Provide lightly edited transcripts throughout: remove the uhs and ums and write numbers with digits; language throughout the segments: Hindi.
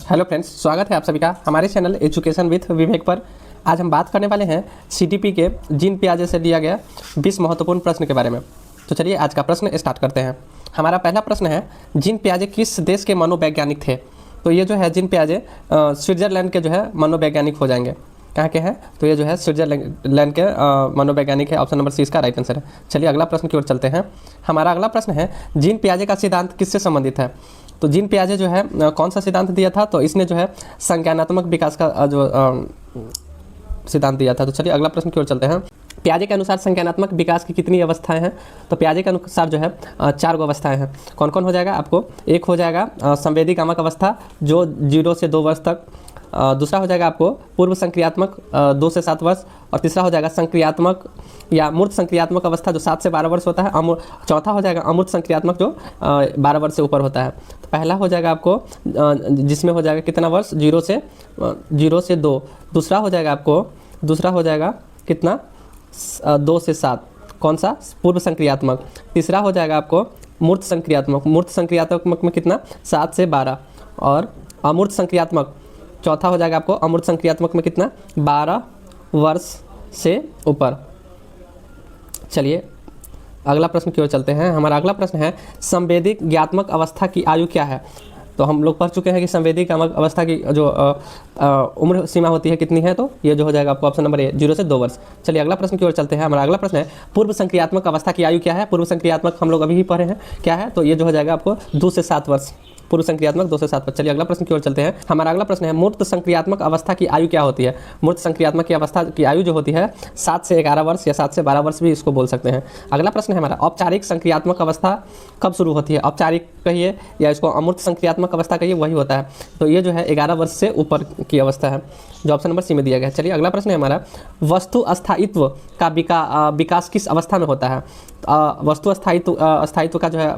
हेलो फ्रेंड्स, स्वागत है आप सभी का हमारे चैनल एजुकेशन विथ विवेक पर। आज हम बात करने वाले हैं सीटीपी के जीन पियाजे से लिया गया 20 महत्वपूर्ण प्रश्न के बारे में। तो चलिए आज का प्रश्न स्टार्ट करते हैं। हमारा पहला प्रश्न है, जीन पियाजे किस देश के मनोवैज्ञानिक थे? तो ये जो है जीन पियाजे स्विट्जरलैंड के जो है मनोवैज्ञानिक हो जाएंगे। कहाँ के हैं? तो ये जो है स्विट्जरलैंड के मनोवैज्ञानिक है। ऑप्शन नंबर सी इसका राइट आंसर है। चलिए अगला प्रश्न की ओर चलते हैं। हमारा अगला प्रश्न है, जीन पियाजे का सिद्धांत किससे संबंधित है? तो जीन पियाजे जो है कौन सा सिद्धांत दिया था? तो इसने जो है संज्ञानात्मक विकास का जो सिद्धांत दिया था। तो चलिए अगला प्रश्न की ओर चलते हैं। पियाजे के अनुसार संज्ञानात्मक विकास की कितनी अवस्थाएं हैं? तो पियाजे के अनुसार जो है 4 अवस्थाएं हैं। कौन कौन हो जाएगा आपको? एक हो जाएगा संवेदी कामक अवस्था जो 0 से 2 वर्ष तक, दूसरा हो जाएगा आपको पूर्व संक्रियात्मक 2 से 7 वर्ष, और तीसरा हो जाएगा संक्रियात्मक या मूर्त संक्रियात्मक अवस्था जो 7 से 12 वर्ष होता है। चौथा हो जाएगा अमूर्त संक्रियात्मक जो 12 वर्ष से ऊपर होता है। तो पहला हो जाएगा आपको जिसमें हो जाएगा कितना वर्ष? 0 से 2। दूसरा हो जाएगा कितना? 2 से 7। कौन सा? पूर्व संक्रियात्मक। तीसरा हो जाएगा आपको मूर्त संक्रियात्मक में कितना? 7 से 12। और अमूर्त संक्रियात्मक चौथा हो जाएगा आपको अमूर्त संक्रियात्मक में कितना? 12 वर्ष से ऊपर। चलिए अगला प्रश्न की ओर चलते हैं। हमारा अगला प्रश्न है, संवेदी ज्ञात्मक अवस्था की आयु क्या है? तो हम लोग पढ़ चुके हैं कि संवेदी कामक अवस्था की जो उम्र सीमा होती है कितनी है? तो ये जो हो जाएगा आपको ऑप्शन नंबर ए 0 से 2 वर्ष। चलिए अगला प्रश्न की ओर चलते हैं। हमारा अगला प्रश्न है, पूर्व संक्रियात्मक अवस्था की आयु क्या है? पूर्व संक्रियात्मक हम लोग अभी ही पढ़े हैं, क्या है? तो ये जो हो जाएगा आपको 2 से 7 वर्ष। पूर्व संक्रियात्मक 2 से 7 वर्ष। चलिए अगला प्रश्न की ओर चलते हैं। हमारा अगला प्रश्न है, मूर्त संक्रियात्मक अवस्था की आयु क्या होती है? मूर्त संक्रियात्मक की अवस्था की आयु जो होती है 7 से 11 वर्ष या 7 से 12 वर्ष भी इसको बोल सकते हैं। अगला प्रश्न है हमारा, औपचारिक संक्रियात्मक अवस्था कब शुरू होती है? औपचारिक कहिए या इसको अमूर्त संक्रियात्मक अवस्था कहिए, वही होता है। तो ये जो है 11 वर्ष से ऊपर की अवस्था है, जो ऑप्शन नंबर सी में दिया गया है। चलिए अगला प्रश्न है हमारा, वस्तु अस्थायित्व का विकास किस अवस्था में होता है? वस्तु अस्थायित्व का जो है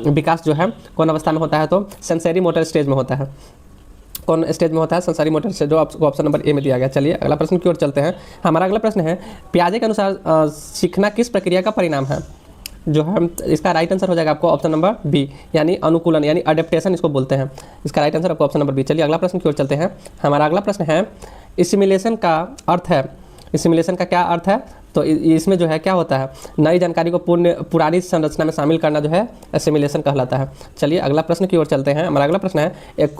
विकास जो है कौन अवस्था में होता है? तो सेंसरी मोटर स्टेज में होता है। कौन स्टेज में होता है? सेंसरी मोटर स्टेज, जो आपको ऑप्शन नंबर ए में दिया गया। चलिए अगला प्रश्न की ओर चलते हैं। हमारा अगला प्रश्न है, पियाजे के अनुसार सीखना किस प्रक्रिया का परिणाम है? जो है इसका राइट आंसर हो जाएगा आपको ऑप्शन नंबर बी, यानी अनुकूलन यानी अडेप्टेशन इसको बोलते हैं। इसका राइट आंसर आपको ऑप्शन नंबर बी। चलिए अगला प्रश्न की ओर चलते हैं। हमारा अगला प्रश्न है, एसिमिलेशन का अर्थ है, एसिमिलेशन का क्या अर्थ है? तो इसमें जो है क्या होता है? नई जानकारी को पुरानी संरचना में शामिल करना जो है एसिमिलेशन कहलाता है। चलिए अगला प्रश्न की ओर चलते हैं। हमारा अगला प्रश्न है,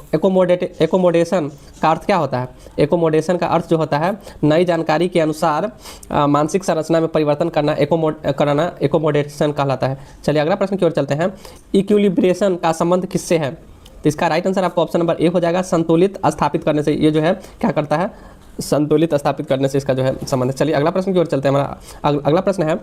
एकोमोडेशन का अर्थ क्या होता है? एकोमोडेशन का अर्थ जो होता है नई जानकारी के अनुसार मानसिक संरचना में परिवर्तन करना एकोमोडेशन कहलाता है। चलिए अगला प्रश्न की ओर चलते हैं। इक्विलिब्रेशन का संबंध किससे है? तो इसका राइट आंसर आपको ऑप्शन नंबर ए हो जाएगा, संतुलित स्थापित करने से। ये जो है क्या करता है? संतुलित स्थापित करने से इसका जो है संबंध है। चलिए अगला प्रश्न की ओर चलते हैं। हमारा अगला प्रश्न है,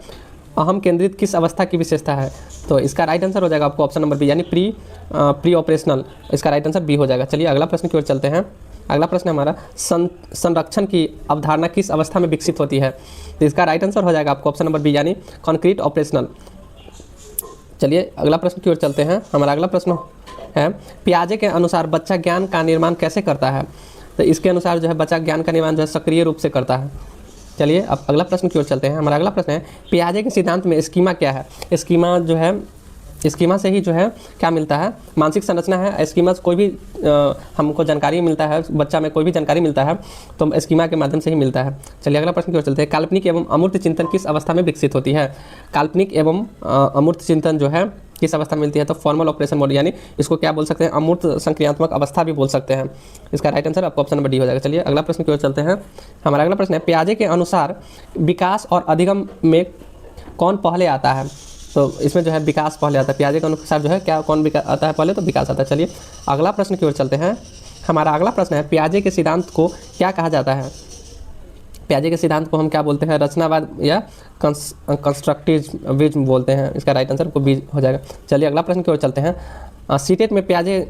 अहम केंद्रित किस अवस्था की विशेषता है? तो इसका राइट आंसर हो जाएगा आपको ऑप्शन नंबर बी, यानी प्री ऑपरेशनल। इसका राइट आंसर बी हो जाएगा। चलिए अगला प्रश्न की ओर चलते हैं। अगला प्रश्न हमारा, संरक्षण की अवधारणा किस अवस्था में विकसित होती है? तो इसका राइट आंसर हो जाएगा आपको ऑप्शन नंबर बी, यानी कॉन्क्रीट ऑपरेशनल। चलिए अगला प्रश्न की ओर चलते हैं। हमारा अगला प्रश्न है, पियाजे के अनुसार बच्चा ज्ञान का निर्माण कैसे करता है? तो इसके अनुसार जो है बच्चा ज्ञान का निर्माण जो है सक्रिय रूप से करता है। चलिए अब अगला प्रश्न की ओर चलते हैं। हमारा अगला प्रश्न है, पियाजे के सिद्धांत में स्कीमा क्या है? स्कीमा जो है, स्कीमा से ही जो है क्या मिलता है? मानसिक संरचना है। स्कीमा से कोई भी हमको जानकारी मिलता है, बच्चा में कोई भी जानकारी मिलता है तो स्कीमा के माध्यम से ही मिलता है। चलिए अगला प्रश्न की ओर चलते हैं। काल्पनिक एवं अमूर्त चिंतन किस अवस्था में विकसित होती है? काल्पनिक एवं अमूर्त चिंतन जो है किस अवस्था में मिलती है? तो फॉर्मल ऑपरेशन मोड, यानी इसको क्या बोल सकते हैं? अमूर्त संक्रियात्मक अवस्था भी बोल सकते हैं। इसका राइट आंसर आपको ऑप्शन नंबर डी हो जाएगा। चलिए अगला प्रश्न की ओर चलते हैं। हमारा अगला प्रश्न है, पियाजे के अनुसार विकास और अधिगम में कौन पहले आता है? तो इसमें जो है विकास पहले आता है। पियाजे के अनुसार जो है क्या कौन आता है पहले? तो विकास आता है। चलिए अगला प्रश्न की ओर चलते हैं। हमारा अगला प्रश्न है, पियाजे के सिद्धांत को क्या कहा जाता है? पियाजे के सिद्धांत को हम क्या बोलते हैं? रचनावाद या कंस्ट्रक्टिविज्म बोलते हैं। इसका राइट आंसर को बी हो जाएगा। चलिए अगला प्रश्न की ओर चलते हैं। सीटेट में पियाजे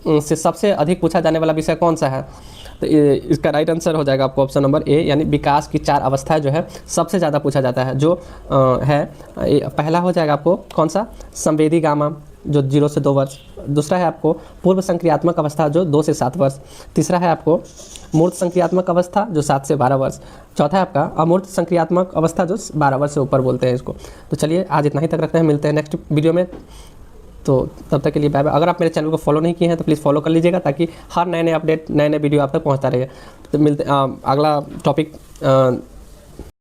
से सबसे अधिक पूछा जाने वाला विषय कौन सा है? तो इसका राइट आंसर हो जाएगा आपको ऑप्शन नंबर ए, यानी विकास की 4 अवस्थाएं जो है सबसे ज़्यादा पूछा जाता है। जो है पहला हो जाएगा आपको कौन सा? संवेदी गामा जो 0 से 2 वर्ष। दूसरा है आपको पूर्व संक्रियात्मक अवस्था जो 2 से 7 वर्ष। तीसरा है आपको मूर्त संक्रियात्मक अवस्था जो 7 से 12 वर्ष। चौथा है आपका अमूर्त संक्रियात्मक अवस्था जो 12 वर्ष से ऊपर बोलते हैं इसको। तो चलिए आज इतना ही तक रखते हैं, मिलते हैं नेक्स्ट वीडियो में। तो तब तक के लिए बाय बाय। अगर आप मेरे चैनल को फॉलो नहीं किए हैं तो प्लीज़ फॉलो कर लीजिएगा, ताकि हर नए नए अपडेट, नए नए वीडियो आप तक पहुँचता रहे। तो मिलते अगला टॉपिक